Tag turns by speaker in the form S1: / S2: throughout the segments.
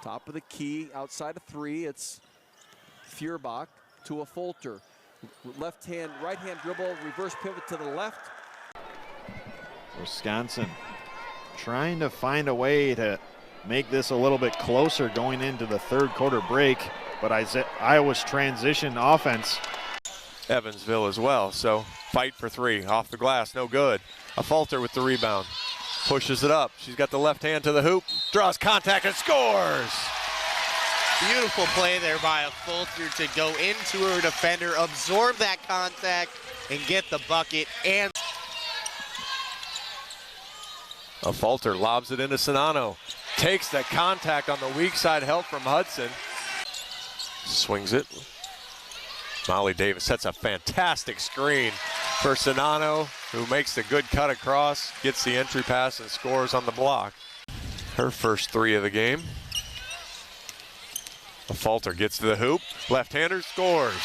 S1: Top of the key, outside of 3, it's Feuerbach to Affolter. Left hand, right hand dribble, reverse pivot to the left.
S2: Wisconsin trying to find a way to make this a little bit closer going into the third quarter break, but Iowa's transition offense.
S3: Evansville as well, so fight for 3, off the glass, no good. Affolter with the rebound, pushes it up. She's got the left hand to the hoop, draws contact and scores.
S4: Beautiful play there by Affolter to go into her defender, absorb that contact, and get the bucket. And
S3: Affolter lobs it into Sinano. Takes the contact on the weak side help from Hudson. Swings it. Molly Davis sets a fantastic screen for Sinano, who makes the good cut across, gets the entry pass and scores on the block. Her first 3 of the game. Affolter gets to the hoop, left-hander scores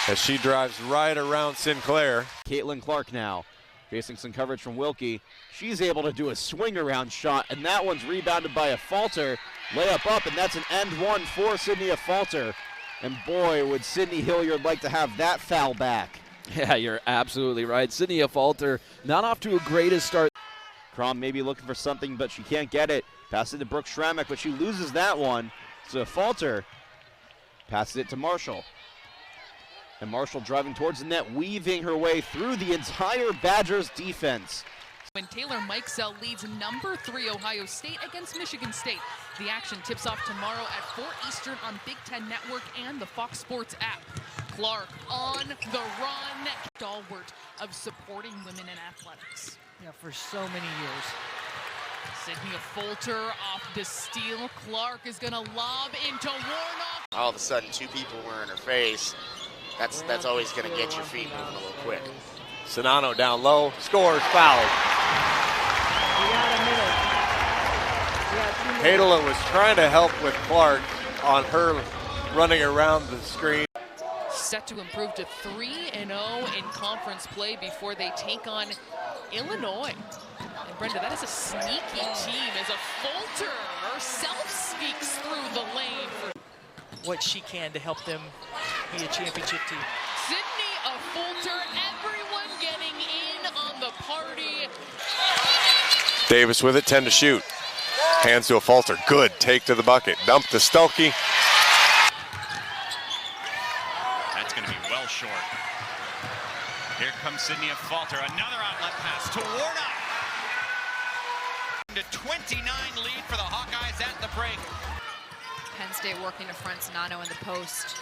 S3: as she drives right around Sinclair.
S1: Caitlin Clark now facing some coverage from Wilkie. She's able to do a swing around shot, and that one's rebounded by Affolter. Layup up, and that's an end one for Sydney Affolter. And boy, would Sydney Hilliard like to have that foul back.
S5: Yeah, you're absolutely right. Sydney Affolter not off to a greatest start.
S1: Crom may be looking for something, but she can't get it. Passes it to Brooke Schrammick, but she loses that one. So Affolter passes it to Marshall. And Marshall driving towards the net, weaving her way through the entire Badgers defense.
S6: When Taylor Mikesell leads number 3 Ohio State against Michigan State. The action tips off tomorrow at 4 Eastern on Big Ten Network and the Fox Sports app. Clark on the run. Stalwart of supporting women in athletics.
S7: Yeah, for so many years.
S6: Sydney Affolter off the steal. Clark is going to lob into Warnock.
S4: all of a sudden 2 people were in her face. That's always going to get your feet moving a little quick.
S3: Sinano down low, scores, foul. Hadola was trying to help with Clark on her running around the screen.
S6: Set to improve to 3-0 in conference play before they take on Illinois. And Brenda, that is a sneaky team as Affolter herself sneaks through the lane for
S7: what she can to help them be a championship team.
S6: Sydney Affolter, everyone getting in on the party.
S3: Davis with it, 10 to shoot. Hands to Affolter, good, take to the bucket. Dump to Stuelke.
S8: That's going to be well short. Here comes Sydney Affolter, another outlet pass to Warnock. To 29 lead for the Hawkeyes at the break.
S9: Penn State working to front Sinano in the post.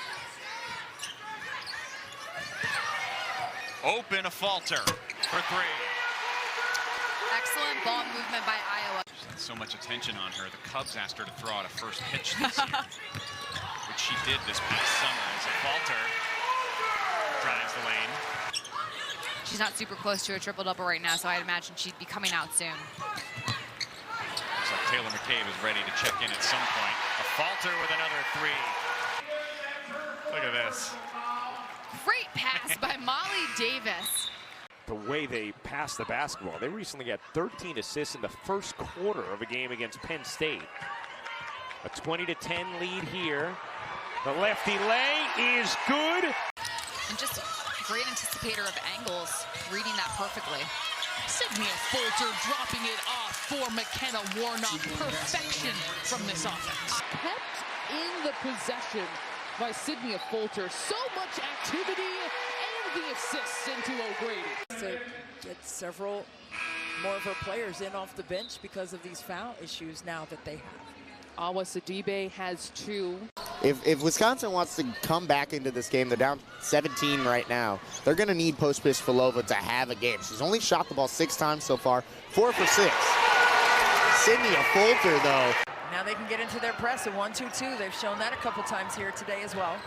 S8: Open Affolter for 3.
S9: Excellent ball movement by Iowa.
S8: She's had so much attention on her. The Cubs asked her to throw out a first pitch this year, which she did this past summer as Affolter drives the lane.
S9: She's not super close to a triple-double right now, so I'd imagine she'd be coming out soon.
S8: Looks like Taylor McCabe is ready to check in at some point. Affolter with another 3. Look at this.
S9: Great pass by Molly Davis.
S10: The way they pass the basketball. They recently got 13 assists in the first quarter of a game against Penn State. A 20-10 lead here. The lefty lay is good.
S9: And just a great anticipator of angles, reading that perfectly.
S6: Sydney Affolter dropping it off for McKenna Warnock. Perfection from this offense. Kept in the possession by Sydney Affolter. So much activity and the assists into O'Grady.
S7: To get several more of her players in off the bench because of these foul issues now that they have.
S6: Awa Sidibe has 2.
S11: If Wisconsin wants to come back into this game, they're down 17 right now. They're going to need Pospisilova to have a game. She's only shot the ball 6 times so far, 4 for 6. Sydney Affolter, though.
S7: Now they can get into their press at 1-2-2. They've shown that a couple times here today as well.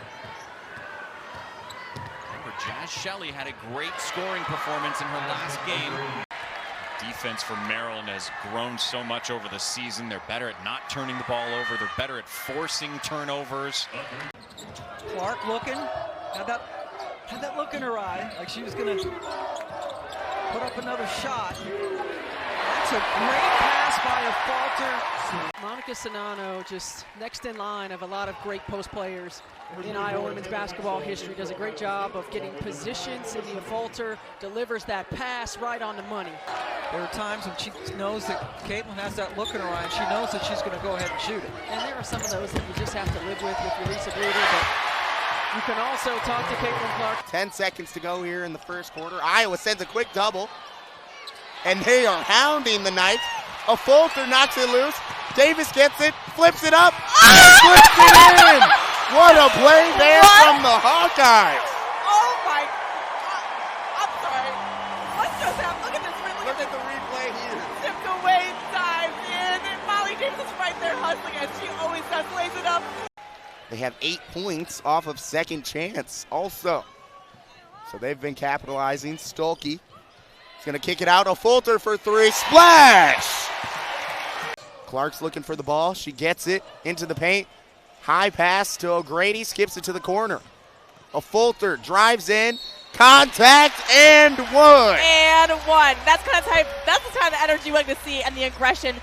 S8: Remember, Jazz Shelley had a great scoring performance in her last game. Defense for Maryland has grown so much over the season. They're better at not turning the ball over. They're better at forcing turnovers.
S7: Clark looking. Had that look in her eye, like she was going to put up another shot.
S12: It's a great pass by Affolter. Monica Sinano, just next in line of a lot of great post players in Iowa women's basketball history. Does a great job of getting position. Sydney Affolter delivers that pass right on the money.
S13: There are times when she knows that Caitlin has that look in her eye, and she knows that she's going to go ahead and shoot it.
S12: And there are some of those that you just have to live with your Lisa Bruder, but you can also talk to Caitlin Clark.
S11: 10 seconds to go here in the first quarter. Iowa sends a quick double, and they are hounding the Knights. Affolter knocks it loose. Davis gets it, flips it up, and flips it in. What a play there from the Hawkeyes.
S7: Oh my, I'm sorry. What's just happened? Look at this,
S11: Look at the replay here.
S7: Tipped away, dives in, and Molly Davis is right there hustling as she always does, lays it up.
S11: They have 8 points off of second chance also. So they've been capitalizing. Stolke is going to kick it out. Affolter for 3. Splash! Clark's looking for the ball. She gets it into the paint. High pass to O'Grady. Skips it to the corner. Affolter drives in. Contact and one.
S14: And one. That's the kind of energy you like to see and the aggression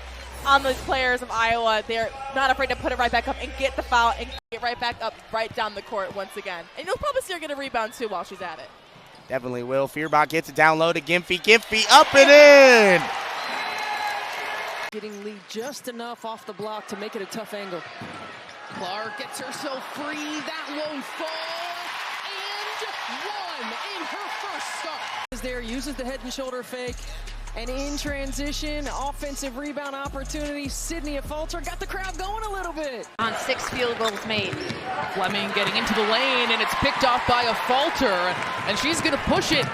S14: on those players of Iowa. They're not afraid to put it right back up and get the foul and get right back up right down the court once again. And you'll probably see her get a rebound too while she's at it.
S11: Definitely will. Fierbach gets it down low to Gimpy. Gimpy up and in.
S12: Getting lead just enough off the block to make it a tough angle.
S6: Clark gets herself free. That won't fall. And one in her first start.
S12: Is there, uses the head and shoulder fake. And in transition, offensive rebound opportunity. Sydney Affolter got the crowd going a little bit.
S9: On 6 field goals made.
S6: Fleming getting into the lane, and it's picked off by Affolter. And she's going to push it.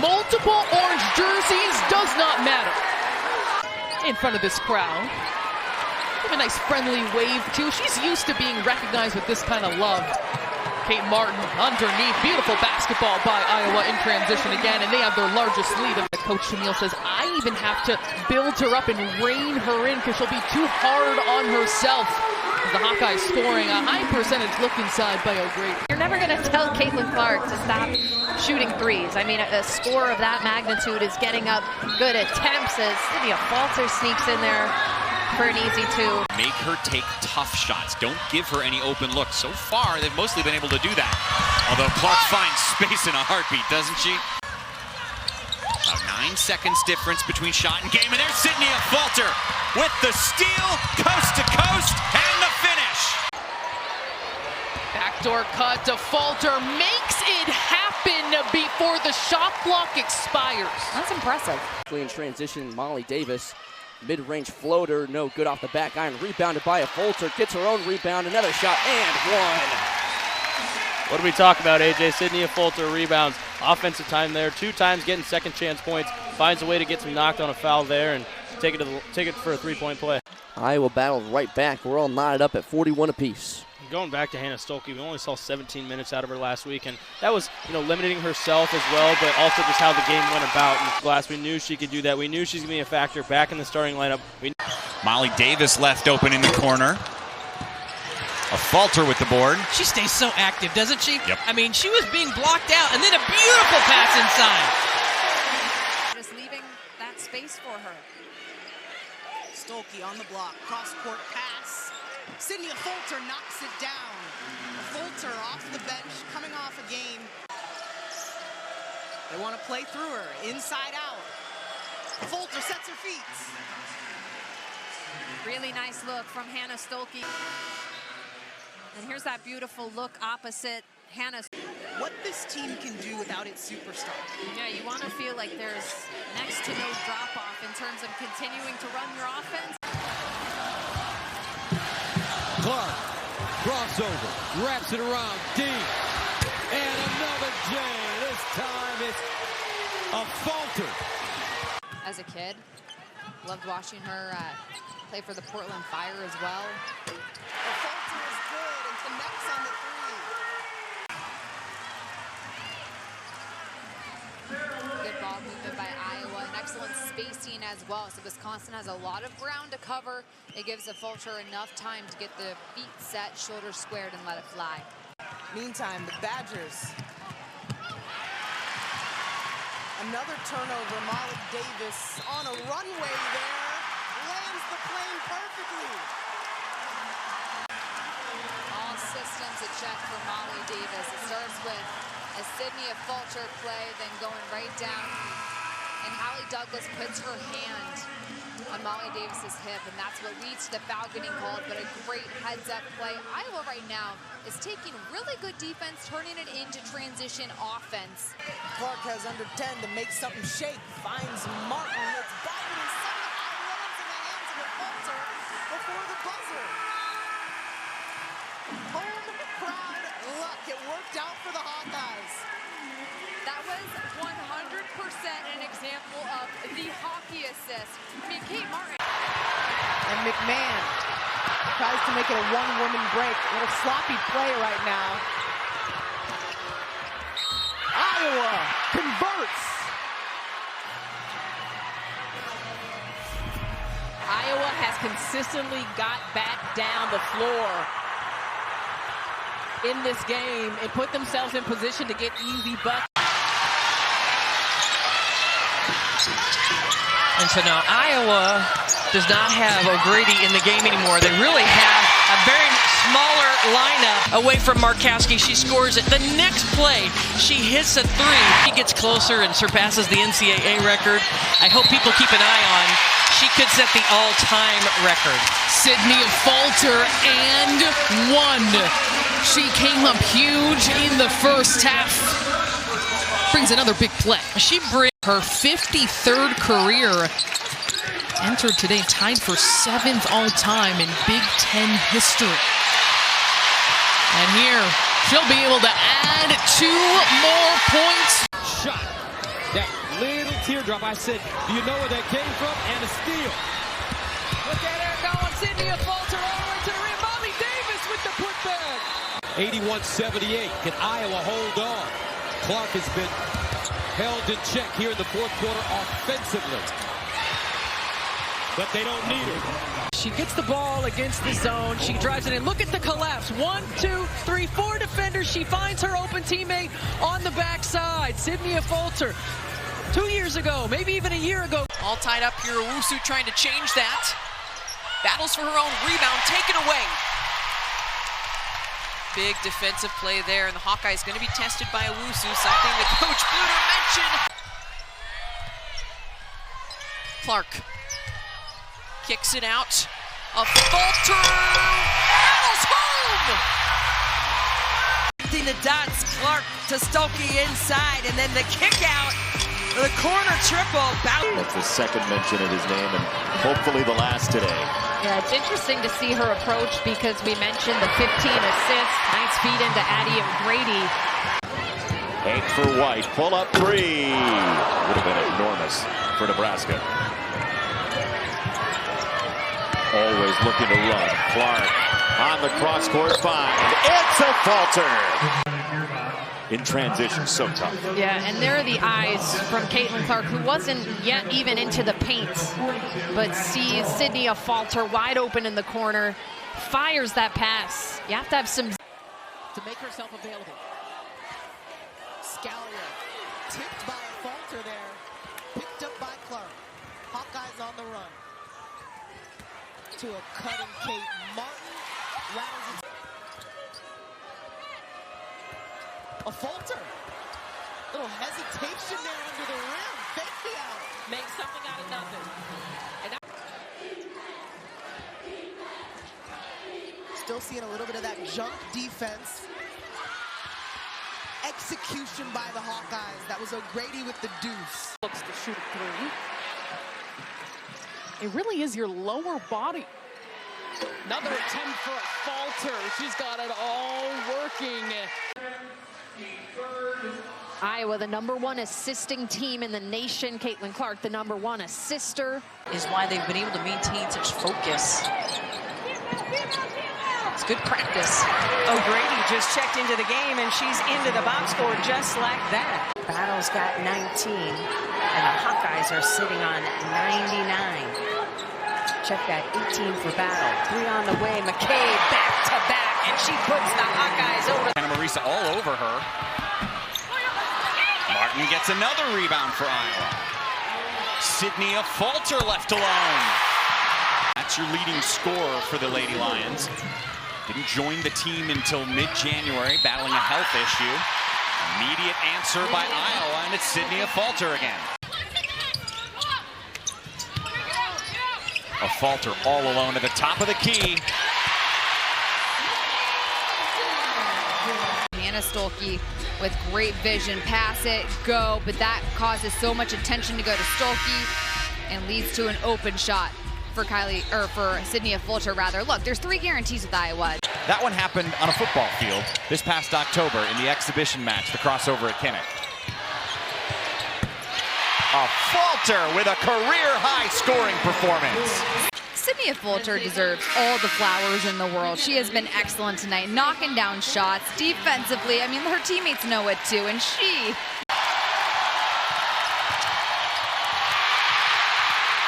S6: Multiple orange jerseys, does not matter. In front of this crowd. Give a nice friendly wave, too. She's used to being recognized with this kind of love. Kate Martin underneath. Beautiful basketball by Iowa in transition again, and they have their largest lead. And Coach Shamil says, I even have to build her up and rein her in because she'll be too hard on herself. The Hawkeyes scoring a high percentage look inside by O'Grady.
S9: You're never going to tell Caitlin Clark to stop shooting threes. I mean, a score of that magnitude is getting up good attempts as Sydney Affolter sneaks in there for an easy 2.
S8: Make her take tough shots. Don't give her any open looks. So far, they've mostly been able to do that. Although Clark finds space in a heartbeat, doesn't she? About 9 seconds difference between shot and game. And there's Sydney Affolter with the steal, coast to coast, and the finish.
S6: Backdoor cut. Affolter makes it happen before the shot clock expires.
S9: That's impressive.
S15: In transition, Molly Davis. Mid-range floater, no good off the back iron. Rebounded by Affolter, gets her own rebound, another shot, and one.
S16: What do we talk about, AJ? Sydney Affolter rebounds. Offensive time there, 2 times getting second chance points. Finds a way to get some knocked on a foul there and take it for a 3-point play.
S15: Iowa battled right back. We're all knotted up at 41 apiece.
S16: Going back to Hannah Stolke, we only saw 17 minutes out of her last week, and that was, limiting herself as well, but also just how the game went about. And glass, we knew she could do that. We knew she's going to be a factor back in the starting lineup.
S8: Molly Davis left open in the corner. Affolter with the board.
S17: She stays so active, doesn't she?
S8: Yep.
S17: I mean, she was being blocked out, and then a beautiful pass inside.
S18: Just leaving that space for her. Stolke on the block, cross-court pass. Sydney Affolter knocks it down. Affolter off the bench, coming off a game. They want to play through her, inside out. Affolter sets her feet.
S9: Really nice look from Hannah Stolke. And here's that beautiful look opposite Hannah.
S18: What this team can do without its superstar.
S9: Yeah, you want to feel like there's next to no drop-off in terms of continuing to run your offense.
S19: Clark, crossover, wraps it around deep, and another J. This time it's Affolter.
S9: As a kid, loved watching her play for the Portland Fire as well.
S18: Affolter is good and connects on the 3.
S9: Good ball movement by Iowa, and excellent spacing as well. So Wisconsin has a lot of ground to cover. It gives Affolter enough time to get the feet set, shoulders squared, and let it fly.
S18: Meantime, the Badgers. Another turnover. Molly Davis on a runway there. Lands the plane perfectly.
S20: All systems a check for Molly Davis. It starts with a Sydney Affolter play, then going right down. And Hallie Douglas puts her hand on Molly Davis's hip, and that's what leads to the foul getting called, but a great heads-up play. Iowa right now is taking really good defense, turning it into transition offense.
S18: Clark has under 10 to make something shake. Finds Martin. It's Biden inside. Lands in the hands of Affolter before the buzzer. Home crowd luck. It worked out for the Hawkeyes.
S20: That was 100% an example of the hockey assist. I mean, Kate Martin.
S18: And McMahon tries to make it a one-woman break. A little sloppy play right now. Iowa converts.
S12: Iowa has consistently got back down the floor in this game and put themselves in position to get easy buckets.
S17: And so now Iowa does not have O'Grady in the game anymore. They really have a very smaller lineup away from Markowski. She scores it. The next play, she hits a three. She gets closer and surpasses the NCAA record. I hope people keep an eye on. She could set the all-time record.
S6: Sydney Affolter and one. She came up huge in the first half. Brings another big play. She brings her 53rd career. Entered today tied for 7th all-time in Big Ten history. And here, she'll be able to add 2 more points.
S19: Shot. That little teardrop. I said, do you know where that came from? And a steal.
S12: Look at her going. Sydney Affolter all the way to the rim. Molly Davis with the putback.
S19: 81-78. Can Iowa hold on? Clark has been held in check here in the fourth quarter offensively. But they don't need her.
S12: She gets the ball against the zone. She drives it in. Look at the collapse. 1, 2, 3, 4 defenders. She finds her open teammate on the backside. Sydney Affolter. 2 years ago, maybe even a year ago.
S17: All tied up here. Owusu trying to change that. Battles for her own rebound. Taken away. Big defensive play there, and the Hawkeyes going to be tested by Owusu, something that Coach Bluter mentioned. Clark kicks it out. Affolter battles home! The dots, Clark to Stokey inside, and then the kick out. The corner triple.
S21: That's the second mention of his name, and hopefully the last today.
S9: Yeah, it's interesting to see her approach because we mentioned the 15 assists. Nice feed into Addie O'Grady.
S21: Hank for White, pull up three. Would have been enormous for Nebraska. Always looking to run. Clark on the cross court find. It's Affolter. In transition, so tough.
S9: Yeah, and there are the eyes from Caitlin Clark, who wasn't yet even into the paint, but sees Sydney Affolter wide open in the corner, fires that pass. You have to have some...
S18: To make herself available. Scallion tipped by Affolter there. Picked up by Clark. Hawkeyes on the run. To a cutting Kate Martin. Rounds it. Affolter. Little hesitation there under the rim. Fake the out.
S12: Make something out of nothing.
S18: Still seeing a little bit of that junk defense. Execution by the Hawkeyes. That was O'Grady with the deuce.
S6: Looks to shoot a three. It really is your lower body. Another attempt for Affolter. She's got it all working.
S9: Iowa, the #1 assisting team in the nation. Caitlin Clark, the #1 assister.
S17: Is why they've been able to maintain such focus. It's good practice.
S12: O'Grady just checked into the game, and she's into the box score just like that.
S22: Battle's got 19, and the Hawkeyes are sitting on 99. Check that, 18 for Battle. 3 on the way, McKay back to back, and she puts the Hawkeyes over.
S8: Anna Marisa all over her. Martin Martin gets another rebound for Iowa. Sydney Affolter left alone. That's your leading scorer for the Lady Lions. Didn't join the team until mid-January, battling a health issue. Immediate answer by Iowa, and it's Sydney Affolter again. Affolter all alone at the top of the key.
S20: Hannah Stolke with great vision, pass it, go, but that causes so much attention to go to Stolke and leads to an open shot for Sydney Affolter rather. Look, there's 3 guarantees with Iowa.
S8: That one happened on a football field this past October in the exhibition match, the crossover at Kinnick. Affolter with a career-high scoring performance.
S20: Sydney Affolter deserves all the flowers in the world. She has been excellent tonight, knocking down shots defensively. I mean, her teammates know it too, and she...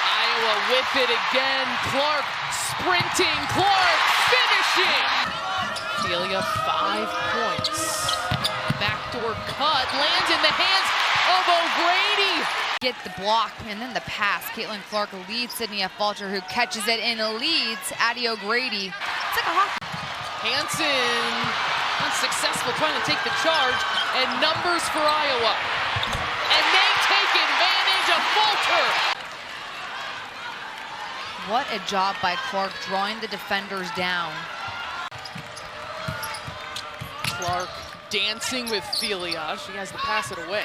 S6: Iowa with it again. Clark sprinting. Clark finishing. Celia, 5 points. Backdoor cut lands in the hands of O'Grady.
S20: Get the block and then the pass. Caitlin Clark leads Sydney Affolter, who catches it and leads Addie O'Grady. It's like a hockey.
S6: Hansen unsuccessful trying to take the charge, and numbers for Iowa. And they take advantage of Affolter.
S20: What a job by Clark drawing the defenders down.
S6: Clark dancing with Celia. She has to pass it away.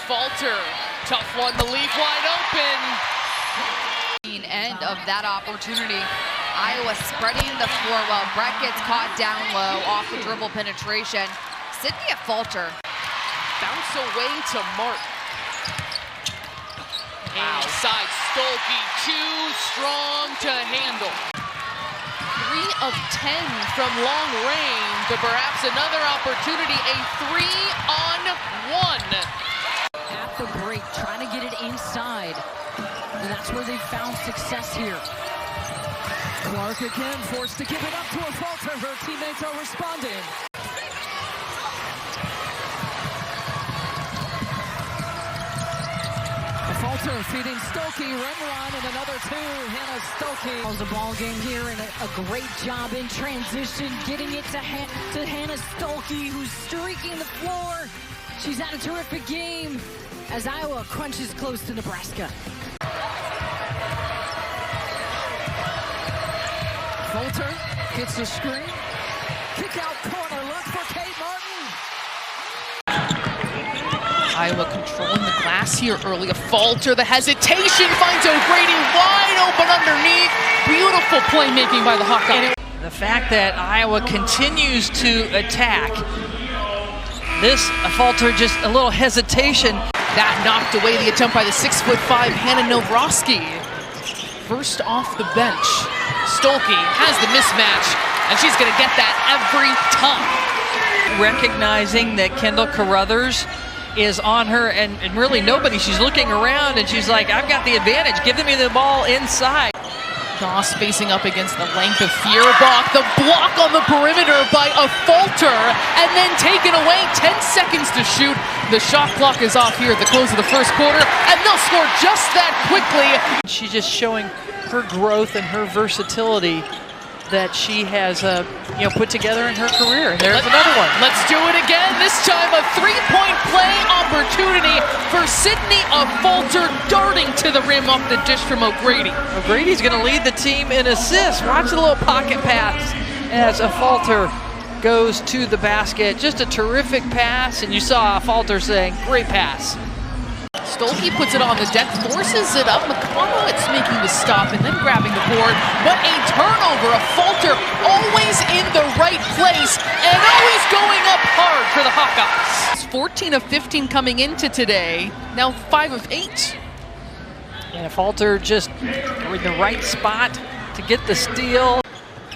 S6: Affolter, tough one, the leaf wide open.
S20: End of that opportunity. Iowa spreading the floor well. Brett gets caught down low off the dribble penetration. Sydney Affolter.
S6: Bounce away to Martin. Inside Stolke, too strong to handle. 3 of 10 from long range, but perhaps another opportunity, a 3-on-1.
S2: At the break, trying to get it inside. And that's where they found success here.
S12: Clark again, forced to give it up to Affolter. Her teammates are responding. Affolter feeding Stolke, run line, and another 2. Hannah Stolke.
S2: That was a ball game here, and a great job in transition, getting it to Hannah Stolke, who's streaking the floor. She's had a terrific game as Iowa crunches close to Nebraska.
S12: Affolter gets the screen. Kick out corner, look for Kate Martin.
S6: Iowa controlling the glass here early. Affolter, the hesitation, finds O'Grady wide open underneath. Beautiful playmaking by the Hawkeyes.
S17: The fact that Iowa continues to attack. This Affolter, just a little hesitation.
S6: That knocked away the attempt by the 6'5" Hannah Nowroski. First off the bench. Stolke has the mismatch, and she's going to get that every time.
S17: Recognizing that Kendall Carruthers is on her, and really nobody. She's looking around, and she's like, I've got the advantage. Give me the ball inside.
S6: Goss facing up against the length of Feuerbach. The block on the perimeter by Affolter, and then taken away. 10 seconds to shoot. The shot clock is off here at the close of the first quarter, and they'll score just that quickly.
S17: She's just showing her growth and her versatility that she has put together in her career. And there's another one.
S6: Let's do it again. This time a 3-point play opportunity for Sydney Affolter, darting to the rim off the dish from O'Grady.
S17: O'Grady's going to lead the team in assists. Watch the little pocket pass as Affolter goes to the basket. Just a terrific pass, and you saw Affolter saying, great pass.
S6: Stolke puts it on the deck, forces it up. McConowitz making the stop and then grabbing the board. But a turnover. Affolter always in the right place and always going up hard for the Hawkeyes. It's 14 of 15 coming into today. Now 5 of 8.
S17: And Affolter just in the right spot to get the steal.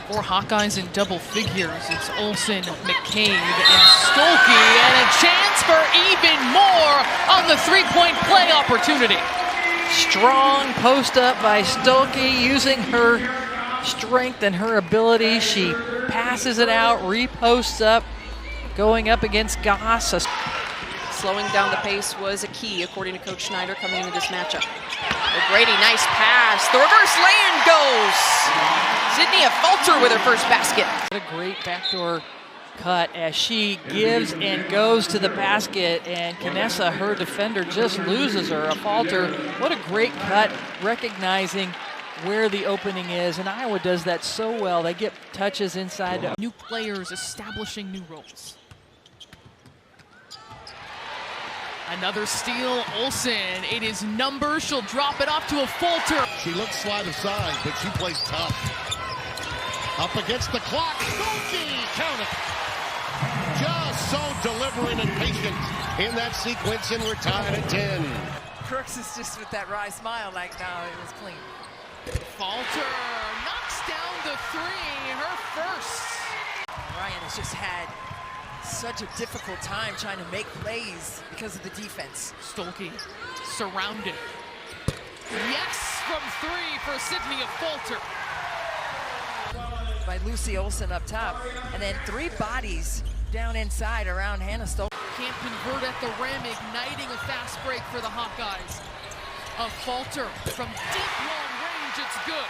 S6: 4 Hawkeyes in double figures. It's Olsen, McCabe, and Stolke, and a chance for even more on the 3-point play opportunity.
S17: Strong post up by Stolke, using her strength and her ability. She passes it out, reposts up, going up against Goss.
S22: Slowing down the pace was a key, according to Coach Schneider, coming into this matchup. O'Grady, nice pass. The reverse lay-in goes. Sydney Affolter with her first basket.
S17: What a great backdoor cut as she gives and goes to the basket, and Knessa, her defender, just loses her. Affolter, what a great cut, recognizing where the opening is, and Iowa does that so well. They get touches inside.
S6: New players establishing new roles. Another steal, Olsen. It is numbers. She'll drop it off to Affolter.
S1: She looks slight aside, but she plays tough. Up against the clock. Stolke, count it. Just so deliberate and patient in that sequence, and we're tied at 10.
S7: Crooks is just with that wry smile like, no, it was clean.
S6: Affolter knocks down the three, her first.
S7: Ryan has just had such a difficult time trying to make plays because of the defense.
S6: Stolke surrounded. Yes, from three for Sydney Affolter.
S7: By Lucy Olsen up top, and then three bodies down inside around Hannah Stolke.
S6: Can't convert at the rim, igniting a fast break for the Hawkeyes. Affolter from deep long range, it's good.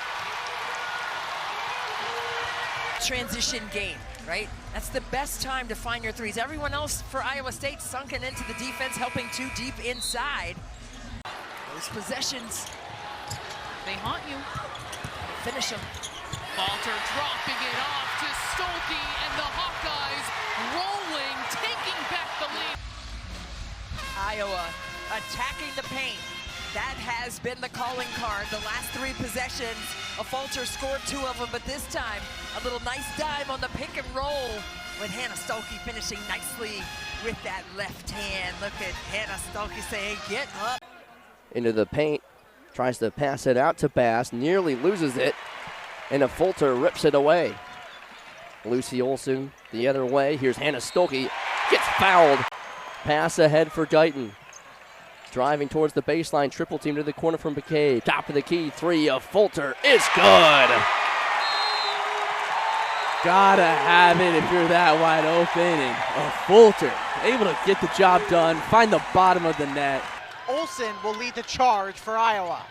S7: Transition game, right? That's the best time to find your threes. Everyone else for Iowa State sunken into the defense, helping too deep inside. Those possessions,
S6: they haunt you.
S7: Finish them.
S6: Affolter dropping it off to Stolke, and the Hawkeyes rolling, taking back the lead.
S7: Iowa attacking the paint. That has been the calling card. The last three possessions, Affolter scored two of them, but this time, a little nice dive on the pick and roll with Hannah Stolke finishing nicely with that left hand. Look at Hannah Stolke saying, get up.
S15: Into the paint, tries to pass it out to Bass, nearly loses it, and Affolter rips it away. Lucy Olsen the other way. Here's Hannah Stolke, gets fouled. Pass ahead for Guyton. Driving towards the baseline, triple team to the corner from McCabe. Top of the key, three, Affolter is good. Gotta have it if you're that wide open, and Affolter able to get the job done, find the bottom of the net.
S5: Olsen will lead the charge for Iowa.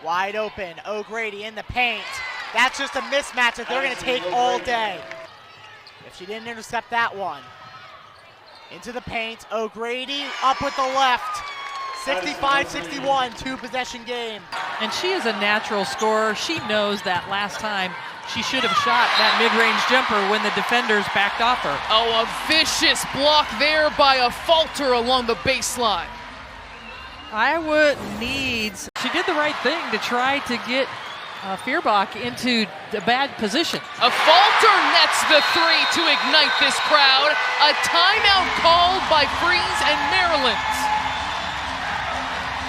S5: Wide open, O'Grady in the paint. That's just a mismatch that they're gonna take all day. If she didn't intercept that one. Into the paint, O'Grady up with the left. 65-61, two-possession game.
S17: And she is a natural scorer. She knows that last time she should have shot that mid-range jumper when the defenders backed off her.
S6: Oh, a vicious block there by Affolter along the baseline.
S17: Iowa needs, she did the right thing to try to get Feuerbach into a bad position.
S6: Affolter nets the three to ignite this crowd. A timeout called by Freeze and Maryland.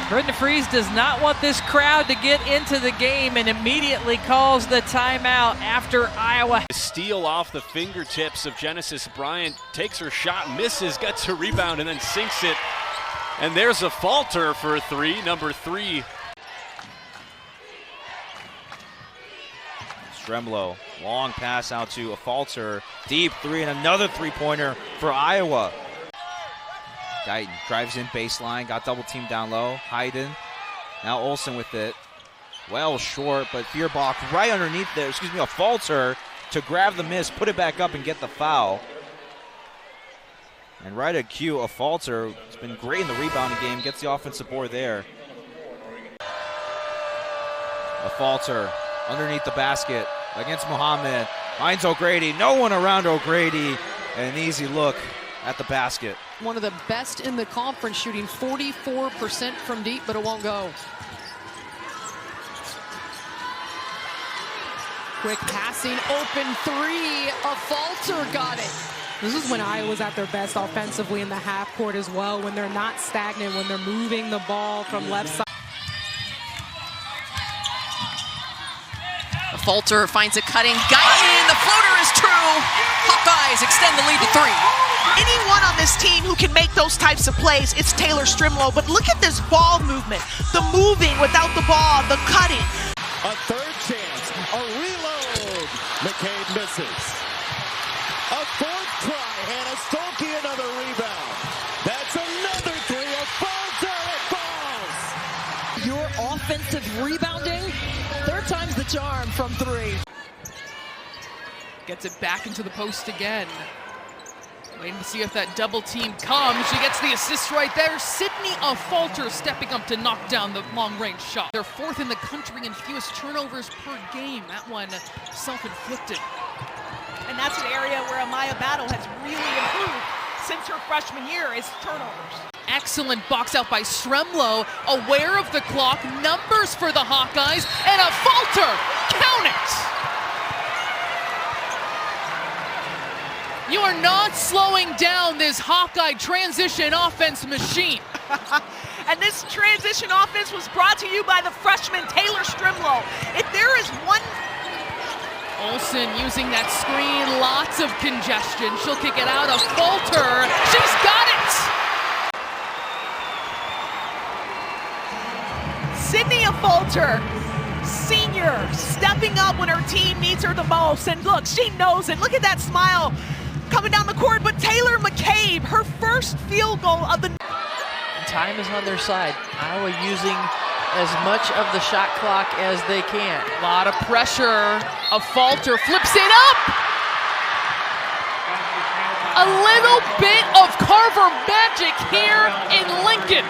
S17: Brenda Freeze does not want this crowd to get into the game and immediately calls the timeout after Iowa.
S8: Steal off the fingertips of Genesis Bryant, takes her shot, misses, gets her rebound, and then sinks it. And there's Affolter for three, number 3.
S23: Stremlo, long pass out to Affolter, deep three, and another three-pointer for Iowa. Guyton drives in baseline, got double teamed down low. Hayden, now Olsen with it. Well short, but Feuerbach right underneath there, Affolter to grab the miss, put it back up, and get the foul. And right at cue, Affolter has been great in the rebounding game, gets the offensive board there. Affolter underneath the basket against Muhammad. Finds O'Grady, no one around O'Grady, and an easy look at the basket.
S6: One of the best in the conference, shooting 44% from deep, but it won't go. Quick passing, open three. Affolter got it.
S24: This is when Iowa's at their best offensively in the half court as well, when they're not stagnant, when they're moving the ball from left side.
S22: Affolter finds it cutting. Guyton, the floater is true. Hawkeyes extend the lead to 3.
S25: Anyone on this team who can make those types of plays, it's Taylor Stremlo. But look at this ball movement, the moving without the ball, the cutting.
S1: A third chance, a reload. McCabe misses. A
S19: fourth try. Hannah Stolke, another rebound. That's another three. Affolter, it falls.
S2: Your offensive rebounding, third time's the charm from three.
S6: Gets it back into the post again. Waiting to see if that double team comes. She gets the assist right there. Sydney Affolter stepping up to knock down the long-range shot. They're fourth in the country in fewest turnovers per game. That one self-inflicted.
S25: And that's an area where Amaya Battle has really improved since her freshman year, is turnovers.
S6: Excellent box out by Stremlow, aware of the clock, numbers for the Hawkeyes, and Affolter, count it! You are not slowing down this Hawkeye transition offense machine.
S25: And this transition offense was brought to you by the freshman Taylor Stremlow. If there is one...
S6: Olsen using that screen, lots of congestion. She'll kick it out. Affolter, she's got it!
S25: Sydney Affolter, senior, stepping up when her team needs her the most. And look, she knows it. Look at that smile coming down the court. But Taylor McCabe, her first field goal of the...
S17: Time is on their side. Iowa using as much of the shot clock as they can.
S6: A lot of pressure. Affolter flips it up. A little bit of Carver magic here in Lincoln.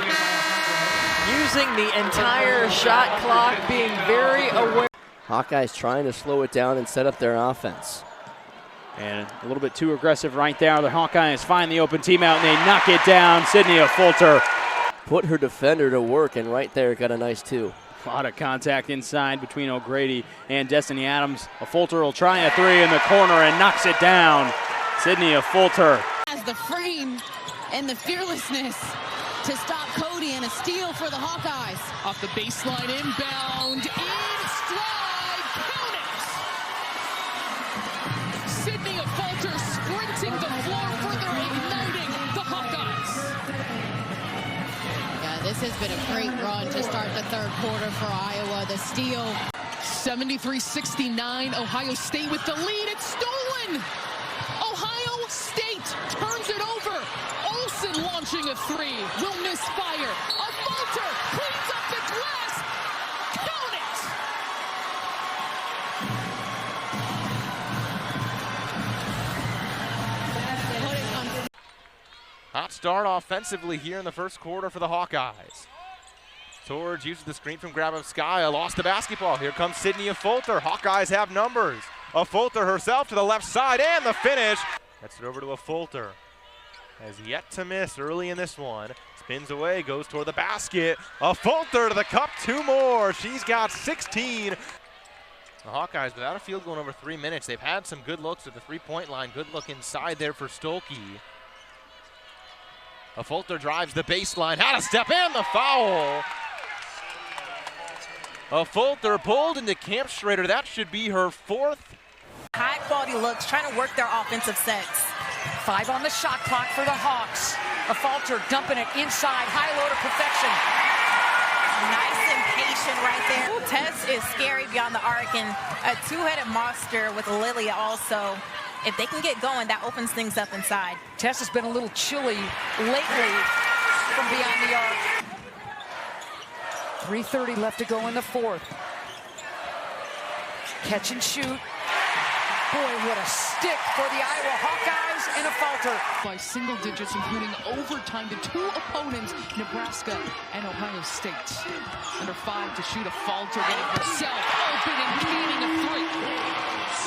S17: Using the entire shot clock, being very aware.
S15: Hawkeyes trying to slow it down and set up their offense.
S16: And a little bit too aggressive right there. The Hawkeyes find the open team out and they knock it down. Sydney Affolter
S15: put her defender to work, and right there got a nice two.
S16: A lot of contact inside between O'Grady and Destiny Adams. Affolter will try a three in the corner and knocks it down. Sydney Affolter
S2: Has the frame and the fearlessness to stop Cody, and a steal for the Hawkeyes.
S6: Off the baseline, inbound, in stride, count it! Sydney Affolter sprinting the floor, further igniting the Hawkeyes.
S2: Yeah, this has been a great run to start the third quarter for Iowa. The steal.
S6: 73-69, Ohio State with the lead. It's stolen! Ohio State turns it over. Olsen launching a three, will miss fire. Affolter cleans up the glass. Count it!
S3: Hot start offensively here in the first quarter for the Hawkeyes. Torres uses the screen from Grabowskaia, lost the basketball. Here comes Sydney Affolter. Hawkeyes have numbers. Affolter herself to the left side, and the finish. Gets it over to Affolter. Has yet to miss early in this one. Spins away, goes toward the basket. Affolter to the cup, two more. She's got 16. The Hawkeyes without a field goal in over 3 minutes. They've had some good looks at the three-point line. Good look inside there for Stolke. Affolter drives the baseline, had a step and the foul. Affolter pulled into Camp Schrader. That should be her fourth.
S22: High quality looks, trying to work their offensive sets.
S7: 5 on the shot clock for the Hawks. Affolter dumping it inside, high low to perfection.
S22: Nice and patient right there. Tess is scary beyond the arc, and a two-headed monster with Lilia also. If they can get going, that opens things up inside.
S7: Tess has been a little chilly lately from beyond the arc. 3:30 left to go in the fourth. Catch and shoot. Boy, what a stick for the Iowa Hawkeyes and Affolter.
S6: By single digits, including overtime to two opponents, Nebraska and Ohio State. Under 5 to shoot. Affolter getting herself open and feeding a three.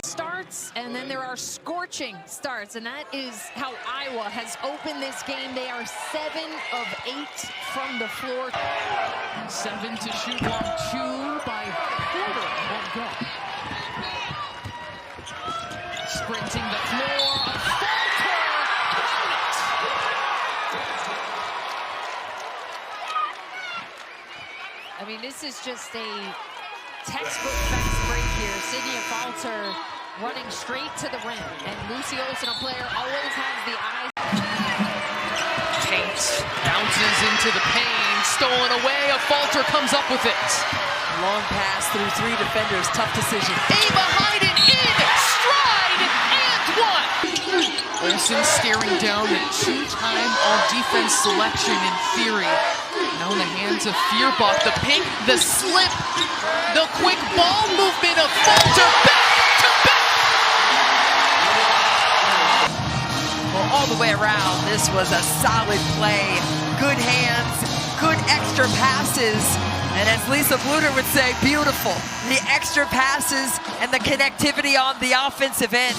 S9: Starts, and then there are scorching starts, and that is how Iowa has opened this game. They are 7 of 8 from the floor.
S6: 7 to shoot long, 2 by Porter. Won't go. Sprinting the floor, Affolter, count it!
S9: I mean, this is just a textbook fast break here. Sydney Affolter running straight to the rim, and Lucy Olsen, a player, always has the eyes.
S6: Tate bounces into the paint, stolen away. Affolter comes up with it.
S7: Long pass through 3 defenders, tough decision.
S6: Ava Hayden in stride and one. Olsen staring down the two-time all-defense selection in theory. Now in the hands of Fierbach, the pick, the slip, the quick ball movement of Affolter, back to back!
S7: Well, all the way around, this was a solid play. Good hands, good extra passes, and as Lisa Bluter would say, beautiful. The extra passes and the connectivity on the offensive end.